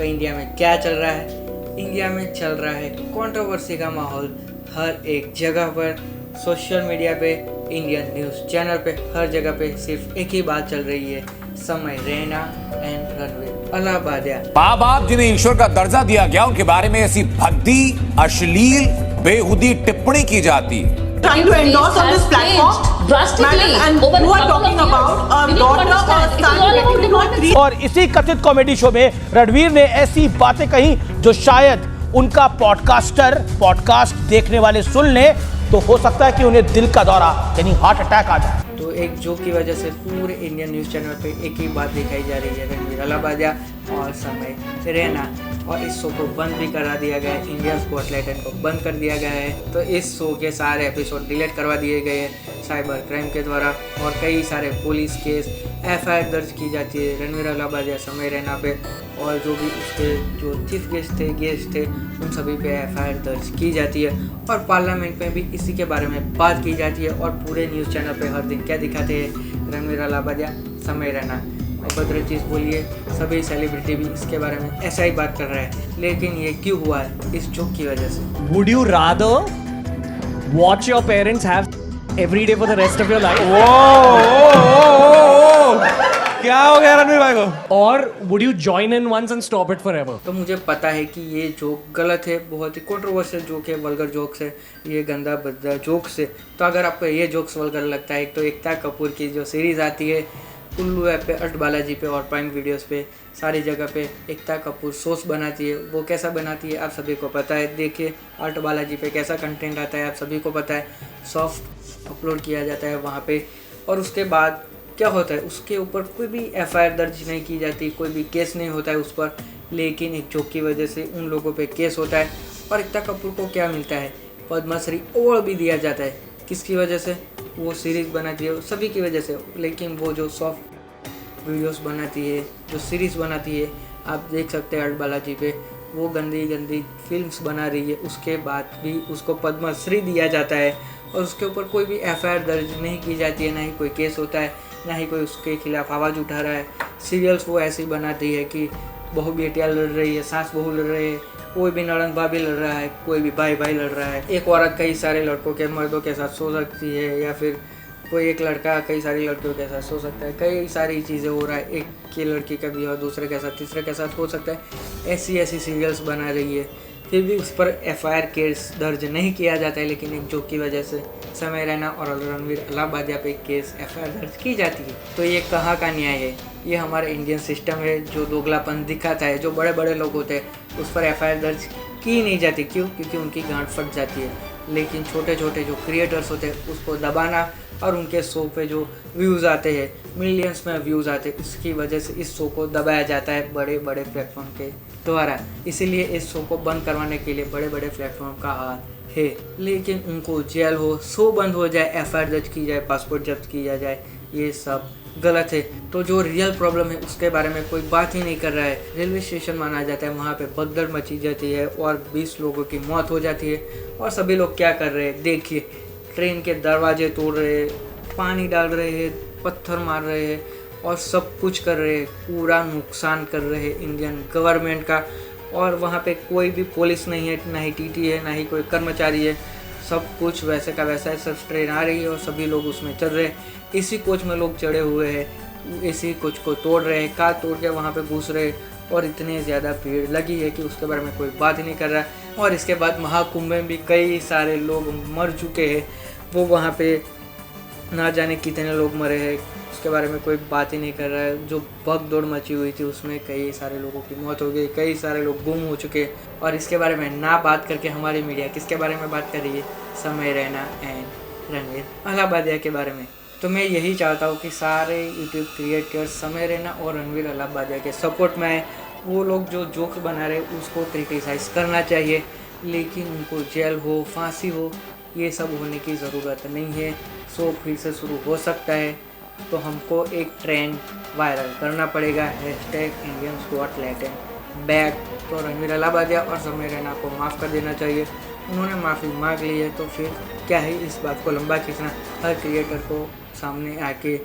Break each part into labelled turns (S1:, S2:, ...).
S1: तो इंडिया में क्या चल रहा है? इंडिया में चल रहा है कंट्रोवर्सी का माहौल हर एक जगह पर, सोशल मीडिया पे, इंडियन न्यूज़ चैनल पे, हर जगह पे सिर्फ एक ही बात चल रही है, समय रैना एंड रणवीर अलाहाबादिया।
S2: माँ बाप जिन्हें ईश्वर का दर्जा दिया गया उनके बारे में ऐसी भद्दी, अश्लील, बेहुदी टिप्पणी की जाती है।
S3: Trying to endorse on this platform
S4: drastically,
S3: and you are talking about a daughter or son.
S5: और इसी कथित कॉमेडी शो में रणवीर ने ऐसी बातें कही जो शायद उनका पॉडकास्ट देखने वाले सुन ले तो हो सकता है कि उन्हें दिल का दौरा यानी हार्ट अटैक आ जाए।
S1: तो एक जोक की वजह से पूरे इंडियन न्यूज़ चैनल पे एक ही बात दिखाई जा रही है, रणवीर अलाहाबादिया और समय रैना, और इस शो को बंद भी करा दिया गया है। इंडिया गॉट टैलेंट को बंद कर दिया गया है। तो इस शो के सारे एपिसोड डिलीट करवा दिए गए हैं साइबर क्राइम के द्वारा, और कई सारे पुलिस केस एफआईआर दर्ज की जाती है रणवीर अलाहाबादिया समय रैना पे, और जो भी उसके जो चीफ गेस्ट थे उन सभी पे एफआईआर दर्ज की जाती है, और पार्लियामेंट में भी इसी के बारे में बात की जाती है। और पूरे न्यूज़ चैनल पे हर दिन क्या दिखाते हैं? रणवीर अलाहाबादिया समय रैना। और भद्र चीज़ बोलिए, सभी सेलिब्रिटी भी इसके बारे में ऐसा ही बात कर रहा है, लेकिन ये क्यों हुआ है? इस जोक की वजह से।
S6: Would you rather watch your parents have every day for the rest of your life?
S7: क्या हो गया रणवीर भाई को?
S6: Or would you join in once and stop it forever?
S1: तो मुझे पता है कि ये जोक गलत है, बहुत ही कंट्रोवर्शियल जोक है, वल्गर जोक्स है, ये गंदा भद्दा जोक्स है। तो अगर आपको ये जोक्स वल्गर लगता है तो एकता कपूर की जो सीरीज़ आती है उल्लू ऐप पे, अर्ट बालाजी पे और प्राइम वीडियोस पे, सारी जगह पे एकता कपूर सॉस बनाती है। वो कैसा बनाती है आप सभी को पता है। देखिए अर्ट बालाजी पे कैसा कंटेंट आता है आप सभी को पता है। सॉफ्ट अपलोड किया जाता है वहाँ पे, और उसके बाद क्या होता है, उसके ऊपर कोई भी एफआईआर दर्ज नहीं की जाती, कोई भी केस नहीं होता है उस पर, लेकिन एक जोक की वजह से उन लोगों पे केस होता है। और एकता कपूर को क्या मिलता है? पद्मश्री अवार्ड भी दिया जाता है। किसकी वजह से? वो सीरीज़ बनाती है, सभी की वजह से। लेकिन वो जो सॉफ्ट वीडियोस बनाती है, जो सीरीज़ बनाती है, आप देख सकते हैं अर्ट बालाजी पे, वो गंदी गंदी फिल्म्स बना रही है, उसके बाद भी उसको पद्मश्री दिया जाता है, और उसके ऊपर कोई भी एफआईआर दर्ज नहीं की जाती है, ना ही कोई केस होता है, ना ही कोई उसके खिलाफ आवाज़ उठा रहा है। सीरियल्स वो ऐसी बनाती है कि बहू बेटियाँ लड़ रही है, सास बहू लड़ रही है, कोई भी नड़न भाभी लड़ रहा है, कोई भी भाई भाई लड़ रहा है। एक औरत कई सारे लड़कों के मर्दों के साथ सो सकती है, या फिर कोई एक लड़का कई सारी लड़कियों के साथ सो सकता है। कई सारी चीज़ें हो रहा है, एक की लड़की का भी और दूसरे के साथ तीसरे के साथ हो सकता है। ऐसी सीरियल्स बना रही है, फिर भी उस पर एफआईआर केस दर्ज नहीं किया जाता है, लेकिन एक जोक की वजह से समय रैना और रणवीर अलाहाबादिया पे केस एफआईआर दर्ज की जाती है। तो ये कहाँ का न्याय है? ये हमारा इंडियन सिस्टम है जो दोगलापन दिखाता है। जो बड़े बड़े लोग होते हैं उस पर एफआईआर दर्ज की नहीं जाती। क्यों? क्योंकि उनकी गांठ फट जाती है। लेकिन छोटे छोटे जो क्रिएटर्स होते हैं उसको दबाना, और उनके शो पे जो व्यूज़ आते हैं, मिलियंस में व्यूज़ आते हैं, इसकी वजह से इस शो को दबाया जाता है बड़े बड़े प्लेटफॉर्म के द्वारा। इसीलिए इस शो को बंद करवाने के लिए बड़े बड़े प्लेटफॉर्म का हाथ है। लेकिन उनको जेल हो, शो बंद हो जाए, एफआईआर दर्ज की जाए, पासपोर्ट जब्त किया जाए, ये सब गलत है। तो जो रियल प्रॉब्लम है उसके बारे में कोई बात ही नहीं कर रहा है। रेलवे स्टेशन माना जाता है, वहाँ पे भगदड़ मची जाती है और 20 लोगों की मौत हो जाती है, और सभी लोग क्या कर रहे हैं? देखिए, ट्रेन के दरवाजे तोड़ रहे हैं, पानी डाल रहे हैं, पत्थर मार रहे हैं, और सब कुछ कर रहे हैं, पूरा नुकसान कर रहे हैं इंडियन गवर्नमेंट का। और वहाँ पे कोई भी पुलिस नहीं है, ना ही टीटी है, ना ही कोई कर्मचारी है, सब कुछ वैसे का वैसा है। सब ट्रेन आ रही है और सभी लोग उसमें चढ़ रहे हैं। इसी कोच में लोग चढ़े हुए हैं, इसी कोच को तोड़ रहे हैं, कार तोड़ के वहाँ पे घुस रहे हैं, और इतनी ज़्यादा भीड़ लगी है कि उसके बारे में कोई बात ही नहीं कर रहा है। और इसके बाद महाकुंभ में भी कई सारे लोग मर चुके हैं, वो वहाँ पे ना जाने कितने लोग मरे हैं, उसके बारे में कोई बात ही नहीं कर रहा है। जो भगदौड़ मची हुई थी उसमें कई सारे लोगों की मौत हो गई, कई सारे लोग गुम हो चुके, और इसके बारे में ना बात करके हमारी मीडिया किसके बारे में बात कर रही है? समय रैना एंड रणवीर अलाहाबादिया के बारे में। तो मैं यही चाहता हूँ कि सारे यूट्यूब क्रिएटर्स समय रैना और रणवीर अलाहाबादिया के सपोर्ट में आए। वो लोग जो जोक्स बना रहे उसको क्रिटिसाइज करना चाहिए, लेकिन उनको जेल हो, फांसी हो, ये सब होने की ज़रूरत नहीं है। शो फिर से शुरू हो सकता है, तो हमको एक ट्रेंड वायरल करना पड़ेगा, #Indians Got Talent बैक। तो रणवीर अलाहाबादिया और समय रैना को माफ़ कर देना चाहिए। उन्होंने माफ़ी मांग ली है, तो फिर क्या है इस बात को लंबा खींचना? हर क्रिएटर को सामने आके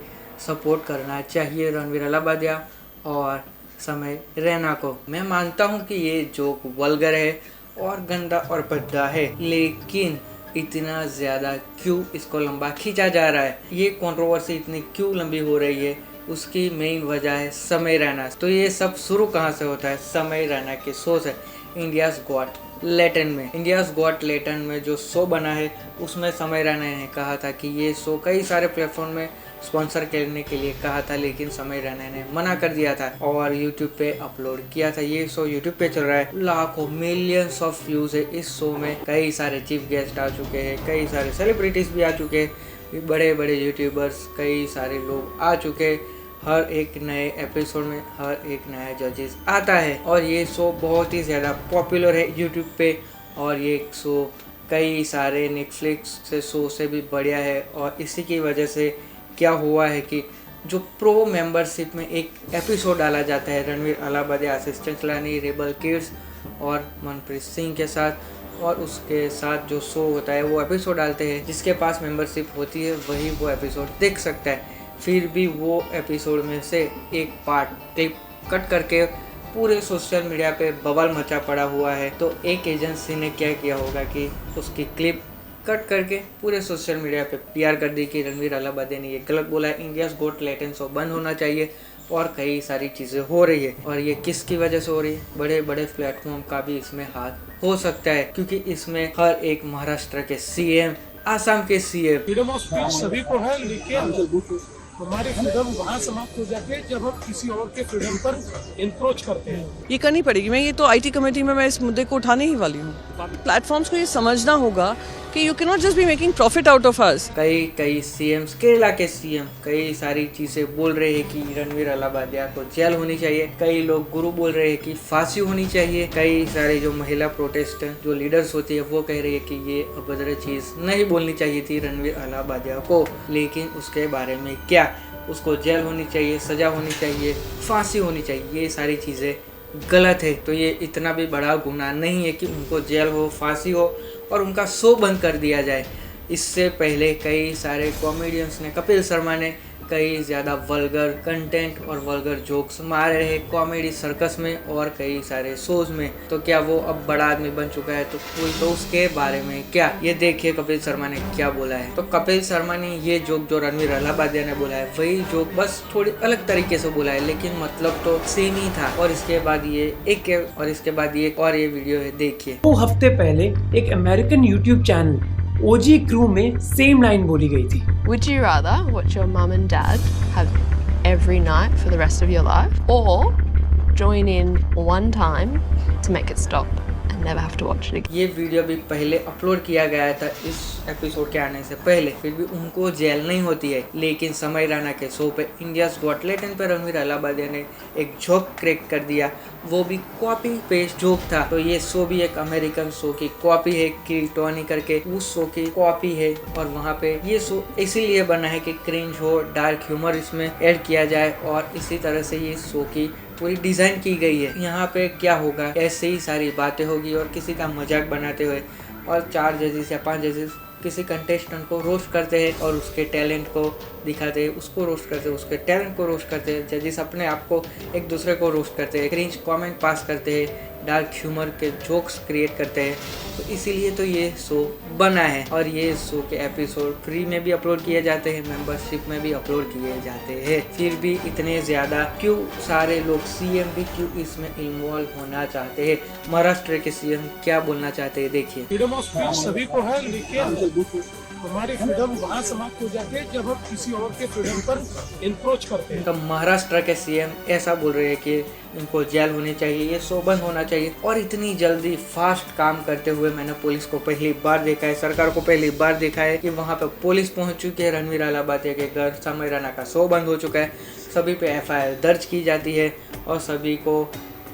S1: सपोर्ट करना चाहिए रणवीर अलाहाबादिया और समय रैना को। मैं मानता हूँ कि ये जोक वल्गर है और गंदा और भद्दा है, लेकिन इतना ज़्यादा क्यों इसको लंबा खींचा जा रहा है, ये कंट्रोवर्सी इतनी क्यों लंबी हो रही है, उसकी मेन वजह है समय रैना। तो ये सब शुरू कहाँ से होता है? समय रैना के शो से, इंडियाज़ गॉट लैटिन में। इंडियाज़ गॉट लैटिन में जो शो बना है उसमें समय रैना ने कहा था कि ये शो कई सारे प्लेटफॉर्म में स्पॉन्सर करने के लिए कहा था, लेकिन समय रैना ने मना कर दिया था और यूट्यूब पे अपलोड किया था। ये शो यूट्यूब पे चल रहा है, लाखों मिलियंस ऑफ व्यूज है इस शो में। कई सारे चीफ गेस्ट आ चुके हैं, कई सारे सेलिब्रिटीज भी आ चुके हैं, बड़े बड़े यूट्यूबर्स, कई सारे लोग आ चुके हैं। हर एक नए एपिसोड में हर एक नया जजेस आता है और ये शो बहुत ही ज़्यादा पॉपुलर है यूट्यूब पे। और ये शो कई सारे नेटफ्लिक्स से शो से भी बढ़िया है। और इसी की वजह से क्या हुआ है कि जो प्रो मेंबरशिप में एक एपिसोड डाला जाता है रणवीर अलाहाबादी, आशीष चंचलानी, रेबल किड्स और मनप्रीत सिंह के साथ, और उसके साथ जो शो होता है वो एपिसोड डालते हैं, जिसके पास मेंबरशिप होती है वही वो एपिसोड देख सकता है। फिर भी वो एपिसोड में से एक पार्ट क्लिप कट करके पूरे सोशल मीडिया पे बवाल मचा पड़ा हुआ है। तो एक एजेंसी ने क्या किया होगा कि उसकी क्लिप कट करके पूरे सोशल मीडिया पे PR कर दी कि रणवीर अलाहाबादी ने ये गलत बोला है, इंडियाज़ गॉट लैटिन शो बंद होना चाहिए, और कई सारी चीज़ें हो रही है। और ये किसकी वजह से हो रही है? बड़े बड़े प्लेटफॉर्म का भी इसमें हाथ हो सकता है, क्योंकि इसमें हर एक महाराष्ट्र के CM, आसाम के CM,
S4: फ्रीडम ऑफ स्पीच सभी को है, लेकिन हमारी फ्रीडम वहाँ समाप्त हो जाती है जब हम किसी और के फ्रीडम पर इंक्रोच करते हैं।
S3: ये करनी पड़ेगी। मैं ये तो IT कमेटी में मैं इस मुद्दे को उठाने ही वाली हूँ। प्लेटफॉर्म्स को ये समझना होगा कि you can not just be making profit out of us.
S1: कई CMs, केरला के CM कई सारी चीज़ें बोल रहे हैं कि रणवीर अलाहाबादी को जेल होनी चाहिए। कई लोग गुरु बोल रहे हैं कि फांसी होनी चाहिए। कई सारे जो महिला प्रोटेस्ट जो लीडर्स होती है वो कह रही है कि ये अभद्र चीज़ नहीं बोलनी चाहिए थी रणवीर अलाहाबादी को, लेकिन उसके बारे में क्या, उसको जेल होनी चाहिए, सज़ा होनी चाहिए, फांसी होनी चाहिए, ये सारी चीज़ें गलत है। तो ये इतना भी बड़ा गुनाह नहीं है कि उनको जेल हो, फांसी हो और उनका शो बंद कर दिया जाए। इससे पहले कई सारे कॉमेडियंस ने, कपिल शर्मा ने कई ज़्यादा वल्गर कंटेंट और वल्गर जोक्स मारे हैं कॉमेडी सर्कस में और कई सारे शोज में। तो क्या वो अब बड़ा आदमी बन चुका है? तो उसके बारे में क्या, ये देखिए कपिल शर्मा ने क्या बोला है। तो कपिल शर्मा ने ये जोक जो रणवीर अलाहाबादी ने बोला है वही जोक बस थोड़ी अलग तरीके से बोला है, लेकिन मतलब तो सेम ही था। और इसके बाद ये वीडियो है, देखिए।
S8: 2 हफ्ते पहले एक American YouTube channel OG crew में सेम लाइन बोली गई थी।
S9: Would you rather watch your mum and dad have every night for the rest of your life, or join in one time to make it stop and never have to watch it again?
S1: ये video भी पहले upload किया गया था इस episode के आने से पहले, फिर भी उनको जेल नहीं होती है। लेकिन समय रैना के शो पे, इंडियाज़ गॉट लैटिन पे रणवीर अलाहाबादी ने एक जोक क्रैक कर दिया, वो भी कॉपी पेस्ट जोक था। तो ये शो भी एक अमेरिकन शो की कॉपी है, किल टोनी करके उस शो की कॉपी है। और वहाँ पे ये शो इसीलिए बना है कि क्रिंज हो, डार्क ह्यूमर इसमें ऐड किया जाए, और इसी तरह से ये शो की पूरी डिज़ाइन की गई है। यहाँ पे क्या होगा, ऐसे ही सारी बातें होगी और किसी का मजाक बनाते हुए, और 4 जजेस या 5 जजेस किसी कंटेस्टेंट को रोस्ट करते हैं और उसके टैलेंट को दिखाते हैं, उसको रोस्ट करते हैं, उसके टैलेंट को रोस्ट करते हैं। जजेस अपने आप को एक दूसरे को रोस्ट करते हैं, क्रिंज कमेंट पास करते हैं, डार्क ह्यूमर के जोक्स क्रिएट करते हैं। तो इसीलिए तो ये शो बना है। और ये शो के एपिसोड फ्री में भी अपलोड किए जाते हैं, मेंबरशिप में भी अपलोड किए जाते हैं। फिर भी इतने ज़्यादा क्यों सारे लोग, CM भी क्यों इसमें इन्वॉल्व होना चाहते हैं? महाराष्ट्र के CM क्या बोलना चाहते हैं, देखिए।
S4: फ्रीडम ऑफ स्पीच सभी को है, लेकिन हमारी फ्रीडम वहाँ समाप्त हो जाती है जब हम किसी और के फ्रीडम पर इंक्रोच करते हैं।
S1: तो महाराष्ट्र के CM ऐसा बोल रहे हैं कि इनको जेल होनी चाहिए, ये शो बंद होना चाहिए। और इतनी जल्दी फास्ट काम करते हुए मैंने पुलिस को पहली बार देखा है, सरकार को पहली बार देखा है कि वहाँ पे पुलिस पहुँच चुकी है रणवीर अलाहाबादी के घर। समय रैना का शो बंद हो चुका है, सभी पे FIR दर्ज की जाती है और सभी को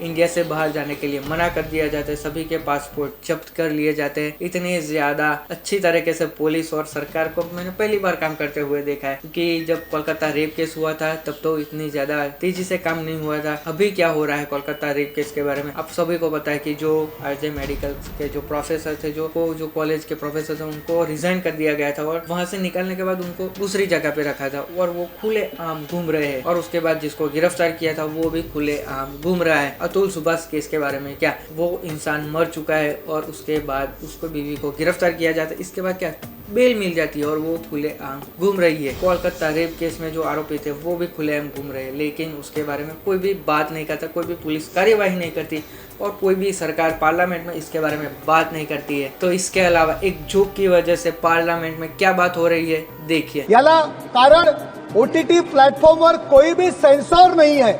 S1: इंडिया से बाहर जाने के लिए मना कर दिया जाता है, सभी के पासपोर्ट जब्त कर लिए जाते हैं। इतने ज़्यादा अच्छी तरीके से पुलिस और सरकार को मैंने पहली बार काम करते हुए देखा है, क्योंकि जब कोलकाता रेप केस हुआ था तब तो इतनी ज़्यादा तेजी से काम नहीं हुआ था। अभी क्या हो रहा है कोलकाता रेप केस के बारे में आप सभी को पता है कि जो आरजे मेडिकल के जो प्रोफेसर थे, जो कॉलेज के प्रोफेसर थे, उनको रिजाइन कर दिया गया था और वहाँ से निकालने के बाद उनको दूसरी जगह पे रखा था और वो खुले आम घूम रहे हैं। और उसके बाद जिसको गिरफ्तार किया था वो भी खुले आम घूम रहा है। अतुल सुभाष केस के बारे में क्या, वो इंसान मर चुका है और उसके बाद उसको बीवी को गिरफ्तार किया जाता है, इसके बाद क्या बेल मिल जाती है और वो खुले आम घूम रही है। कोलकाता रेप केस में जो आरोपी थे वो भी खुले आम घूम रहे हैं, लेकिन उसके बारे में कोई भी बात नहीं करता, कोई भी पुलिस कार्यवाही नहीं करती और कोई भी सरकार पार्लियामेंट में इसके बारे में बात नहीं करती है। तो इसके अलावा एक जोक की वजह से पार्लियामेंट में क्या बात हो रही है देखिए।
S10: याला कारण OTT प्लेटफॉर्मवर कोई भी सेंसर नहीं है,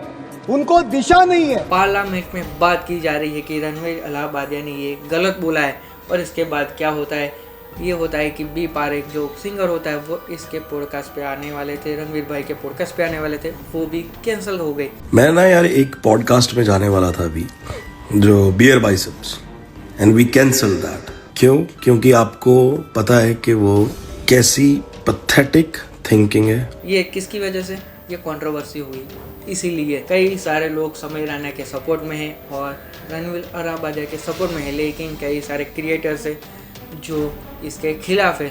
S10: उनको दिशा नहीं है।
S1: पार्लियामेंट में बात की जा रही है कि रणवीर अलाहाबादिया ने ये गलत बोला है और इसके बाद क्या होता है, ये होता है कि बी पारेख जो सिंगर होता है वो इसके पॉडकास्ट पे आने वाले थे, रणवीर भाई के पॉडकास्ट पे आने वाले थे, वो भी कैंसिल हो गए।
S11: मैं ना यार एक पॉडकास्ट में जाने वाला था अभी, जो beer biceps, and we cancel that. क्यों? क्योंकि आपको पता है कि वो कैसी पैथेटिक थिंकिंग है।
S1: ये किसकी वजह से ये कंट्रोवर्सी हुई, इसीलिए कई सारे लोग समय राणा के सपोर्ट में हैं और रणवीर अलाहाबादिया के सपोर्ट में है, लेकिन कई सारे क्रिएटर्स हैं जो इसके खिलाफ है।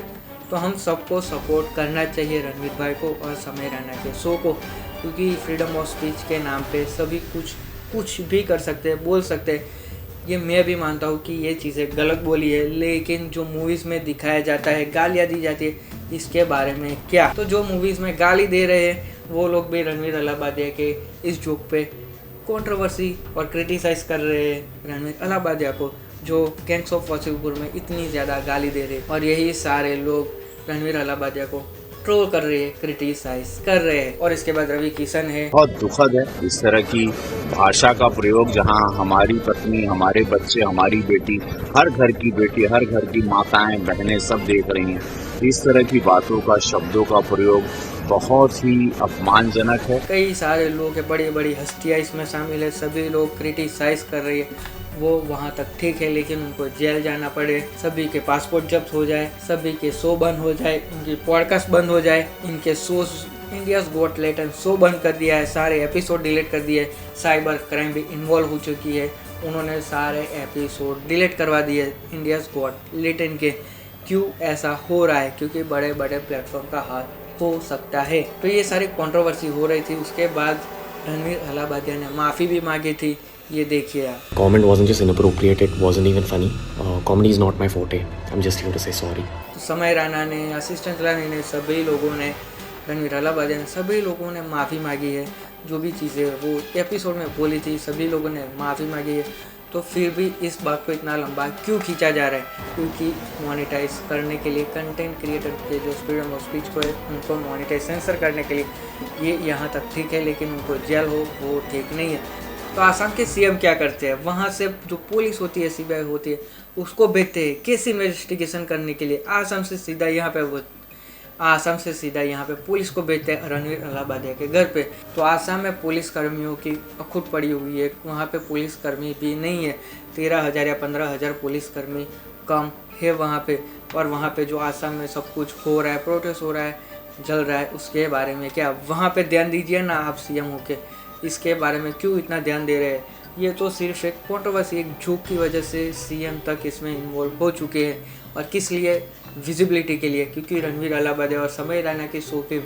S1: तो हम सबको सपोर्ट करना चाहिए रणवीर भाई को और समय राणा के शो को, क्योंकि फ्रीडम ऑफ स्पीच के नाम पे सभी कुछ भी कर सकते हैं, बोल सकते हैं। ये मैं भी मानता हूँ कि ये चीज़ें गलत बोली है, लेकिन जो मूवीज़ में दिखाया जाता है, गालियाँ दी जाती है, इसके बारे में क्या। तो जो मूवीज़ में गाली दे रहे हैं वो लोग भी रणवीर अलाहाबादिया के इस जोक पे कंट्रोवर्सी और क्रिटिसाइज़ कर रहे हैं रणवीर अलाहाबादिया को, जो गैंग्स ऑफ वासेपुर में इतनी ज़्यादा गाली दे रहे हैं। और यही सारे लोग रणवीर अलाहाबादिया को ट्रोल कर रहे हैं, क्रिटिसाइज कर रहे हैं। और इसके बाद रवि किशन है।
S12: बहुत दुखद है इस तरह की भाषा का प्रयोग, जहां हमारी पत्नी, हमारे बच्चे, हमारी बेटी, हर घर की बेटी, हर घर की माताएं, बहनें सब देख रही हैं। इस तरह की बातों का, शब्दों का प्रयोग बहुत ही अपमानजनक है।
S1: कई सारे लोग हैं, बड़ी बड़ी हस्तियाँ इसमें शामिल है, सभी लोग क्रिटिसाइज कर रही है। वो वहाँ तक ठीक है, लेकिन उनको जेल जाना पड़े, सभी के पासपोर्ट जब्त हो जाए, सभी के शो बंद हो जाए, उनकी पॉडकास्ट बंद हो जाए, इनके shows India's got talent show बंद कर दिया है, सारे एपिसोड डिलीट कर दिए। साइबर क्राइम भी इन्वॉल्व हो चुकी है, उन्होंने सारे एपिसोड डिलीट करवा दिए इंडियाज गॉट टैलेंट के। क्यों ऐसा हो रहा है? क्योंकि बड़े बड़े प्लेटफॉर्म का हाथ हो सकता है। तो ये सारी कंट्रोवर्सी हो रही थी। उसके बाद रणवीर अलाहाबादिया ने माफ़ी भी मांगी थी, ये देखिए आप।
S13: Comment wasn't just inappropriate, it wasn't even funny. Comedy is not my forte. I'm just here to say sorry.
S1: तो समय राणा ने, असिस्टेंट रानी ने, सभी लोगों ने, रणवीर अलाहाबादिया ने, सभी लोगों ने माफ़ी मांगी है। जो भी चीज़ें वो एपिसोड में बोली थी, सभी लोगों ने माफ़ी मांगी है। तो फिर भी इस बात को इतना लंबा क्यों खींचा जा रहा है? क्योंकि मोनेटाइज करने के लिए, कंटेंट क्रिएटर के जो फ्रीडम ऑफ स्पीच को है उनको मोनेटाइज सेंसर करने के लिए ये यहाँ तक ठीक है, लेकिन उनको जेल हो वो ठीक नहीं है। तो आसाम के सीएम क्या करते हैं? वहाँ से जो पुलिस होती है, सीबीआई होती है, उसको भेजते हैं केस इन्वेस्टिगेशन करने के लिए। आसाम से सीधा यहाँ पे पुलिस को भेजते हैं रणवीर अलाहाबादिया के घर पे। तो आसाम में पुलिस कर्मियों की अखुट पड़ी हुई है, वहाँ पे पुलिस कर्मी भी नहीं है। 13,000 या 15,000 पुलिस कर्मी कम है वहाँ पे। और वहाँ पे जो आसाम में सब कुछ हो रहा है, प्रोटेस्ट हो रहा है, जल रहा है, उसके बारे में क्या वहाँ पे ध्यान दीजिए ना आप सीएम होके। इसके बारे में क्यों इतना ध्यान दे रहे हैं? ये तो सिर्फ एक कंट्रोवर्सी, एक जोक की वजह से सीएम तक इसमें इन्वॉल्व हो चुके हैं। और किस लिए? विजिबिलिटी के लिए, क्योंकि रणवीर अलाहाबादिया और समय राणा के शो के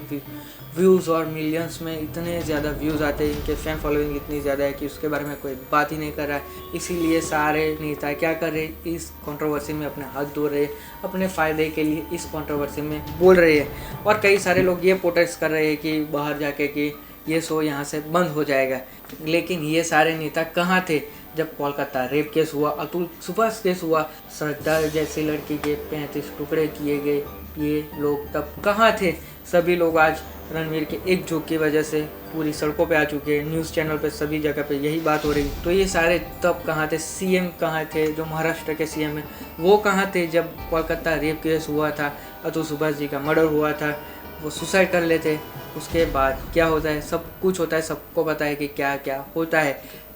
S1: व्यूज़ और मिलियंस में इतने ज़्यादा व्यूज़ आते हैं, इनके फैन फॉलोइंग इतनी ज़्यादा है कि उसके बारे में कोई बात ही नहीं कर रहा है। इसीलिए सारे नेता क्या कर रहे हैं? इस कंट्रोवर्सी में अपने हाथ धो रहे हैं, अपने फ़ायदे के लिए इस कंट्रोवर्सी में बोल रहे हैं। और कई सारे लोग ये प्रोटेस्ट कर रहे हैं कि बाहर जाके कि ये शो यहाँ से बंद हो जाएगा। लेकिन ये सारे नेता कहाँ थे जब कोलकाता रेप केस हुआ, अतुल सुभाष केस हुआ, श्रद्धा जैसी लड़की के 35 टुकड़े किए गए? ये लोग तब कहाँ थे? सभी लोग आज रणवीर के एक जोक की वजह से पूरी सड़कों पे आ चुके हैं, न्यूज़ चैनल पे सभी जगह पे यही बात हो रही। तो ये सारे तब कहाँ थे? सीएम कहाँ थे? जो महाराष्ट्र के सीएम हैं वो कहाँ थे जब कोलकाता रेप केस हुआ था, अतुल सुभाष जी का मर्डर हुआ था, वो सुसाइड कर लेते? उसके बाद क्या होता है? सब कुछ होता है, सबको पता है कि क्या क्या होता है।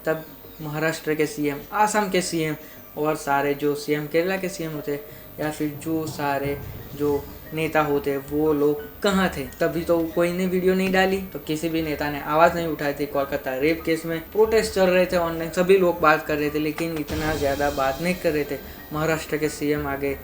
S1: तब महाराष्ट्र के सीएम, आसाम के सीएम और सारे जो सीएम केरला के सीएम होते या फिर जो सारे जो नेता होते वो लोग कहाँ थे? तभी तो कोई ने वीडियो नहीं डाली, तो किसी भी नेता ने आवाज़ नहीं उठाई थी। कोलकाता रेप केस में प्रोटेस्ट चल रहे थे ऑनलाइन, सभी लोग बात कर रहे थे, लेकिन इतना ज़्यादा बात नहीं कर रहे थे। महाराष्ट्र के सीएम आगे,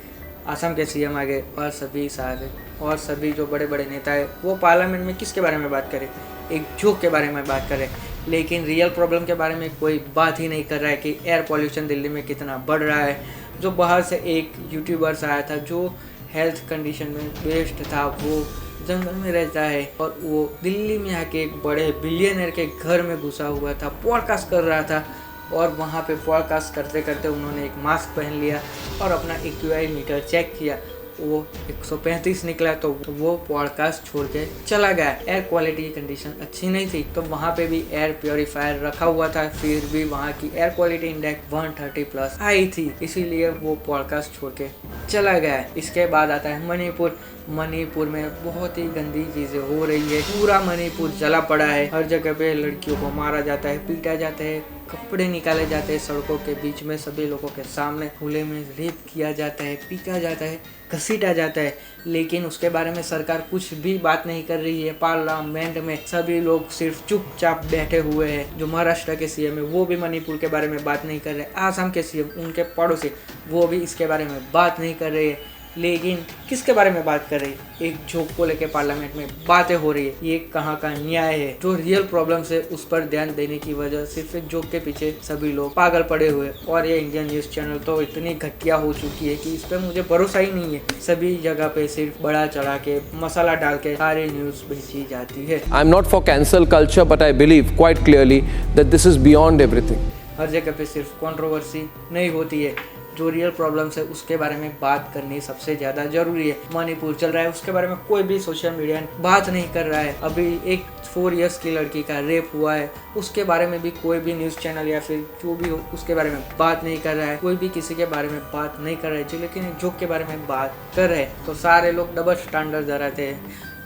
S1: आसाम के सीएम आगे और सभी सारे और सभी जो बड़े बड़े नेता है वो पार्लियामेंट में किसके बारे में बात करें? एक जोक के बारे में बात करें, लेकिन रियल प्रॉब्लम के बारे में कोई बात ही नहीं कर रहा है कि एयर पॉल्यूशन दिल्ली में कितना बढ़ रहा है। जो बाहर से एक यूट्यूबर्स आया था जो हेल्थ कंडीशन में बेस्ट था, वो जंगल में रहता है और वो दिल्ली में आके एक बड़े बिलियनर के घर में घुसा हुआ था, पॉडकास्ट कर रहा था और वहाँ पे पॉडकास्ट करते करते उन्होंने एक मास्क पहन लिया और अपना AQI मीटर चेक किया, वो 135 निकला, तो वो पॉडकास्ट छोड़ के चला गया। एयर क्वालिटी की कंडीशन अच्छी नहीं थी, तो वहाँ पे भी एयर प्योरीफायर रखा हुआ था, फिर भी वहाँ की एयर क्वालिटी इंडेक्स 130 प्लस आई थी, इसीलिए वो पॉडकास्ट छोड़ के चला गया। इसके बाद आता है मणिपुर। मणिपुर में बहुत ही गंदी चीज़ें हो रही है, पूरा मणिपुर जला पड़ा है, हर जगह पे लड़कियों को मारा जाता है, पीटा जाता है, कपड़े निकाले जाते हैं सड़कों के बीच में, सभी लोगों के सामने खुले में रेप किया जाता है, पीटा जाता है, घसीटा जाता है, लेकिन उसके बारे में सरकार कुछ भी बात नहीं कर रही है। पार्लियामेंट में सभी लोग सिर्फ चुपचाप बैठे हुए हैं। जो महाराष्ट्र के सीएम है वो भी मणिपुर के बारे में बात नहीं कर रहे, आसाम के सीएम उनके पड़ोसी वो भी इसके बारे में बात नहीं कर रहे हैं, लेकिन किसके बारे में बात कर रही है? एक जोक को लेकर पार्लियामेंट में बातें हो रही है। ये कहाँ का न्याय है? जो रियल प्रॉब्लम्स है उस पर ध्यान देने की वजह सिर्फ एक जोक के पीछे सभी लोग पागल पड़े हुए। और ये इंडियन न्यूज चैनल तो इतनी घटिया हो चुकी है कि इस पर मुझे भरोसा ही नहीं है। सभी जगह पे सिर्फ बड़ा चढ़ा के मसाला डाल के सारी न्यूज भेजी जाती है।
S7: I am not for cancel culture, but I believe quite clearly that this is beyond everything.
S1: हर जगह पे सिर्फ कंट्रोवर्सी नहीं होती है, जो रियल प्रॉब्लम्स है उसके बारे में बात करनी सबसे ज़्यादा ज़रूरी है। मणिपुर चल रहा है, उसके बारे में कोई भी सोशल मीडिया बात नहीं कर रहा है। अभी एक 4 इयर्स की लड़की का रेप हुआ है, उसके बारे में भी कोई भी न्यूज़ चैनल या फिर जो भी हो उसके बारे में बात नहीं कर रहा है। कोई भी किसी के बारे में बात नहीं कर रहा है, जो लेकिन जोक के बारे में बात कर रहे हैं तो सारे लोग डबल स्टैंडर्ड धराते हैं,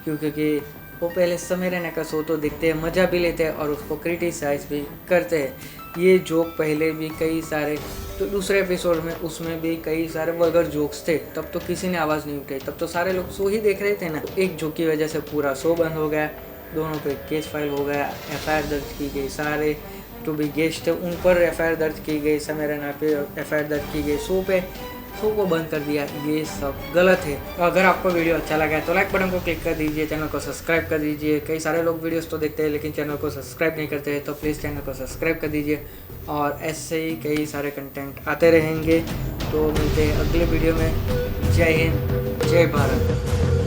S1: क्योंकि वो पहले समय रहने का शो तो देखते हैं, मज़ा भी लेते हैं और उसको क्रिटिसाइज भी करते हैं। ये जोक पहले भी कई सारे, तो दूसरे एपिसोड में उसमें भी कई सारे वल्गर जोक्स थे, तब तो किसी ने आवाज़ नहीं उठाई, तब तो सारे लोग शो ही देख रहे थे ना। एक जोक की वजह से पूरा शो बंद हो गया, दोनों पे केस फाइल हो गया, FIR दर्ज की गई, सारे जो भी गेस्ट थे उन पर FIR दर्ज की गई, समय रहना पे FIR दर्ज की गई, शो को बंद कर दिया। ये सब गलत है। तो अगर आपको वीडियो अच्छा लगा है तो लाइक बटन को क्लिक कर दीजिए, चैनल को सब्सक्राइब कर दीजिए। कई सारे लोग वीडियोस तो देखते हैं लेकिन चैनल को सब्सक्राइब नहीं करते हैं, तो प्लीज़ चैनल को सब्सक्राइब कर दीजिए और ऐसे ही कई सारे कंटेंट आते रहेंगे। तो मिलते हैं अगले वीडियो में। जय हिंद, जय भारत।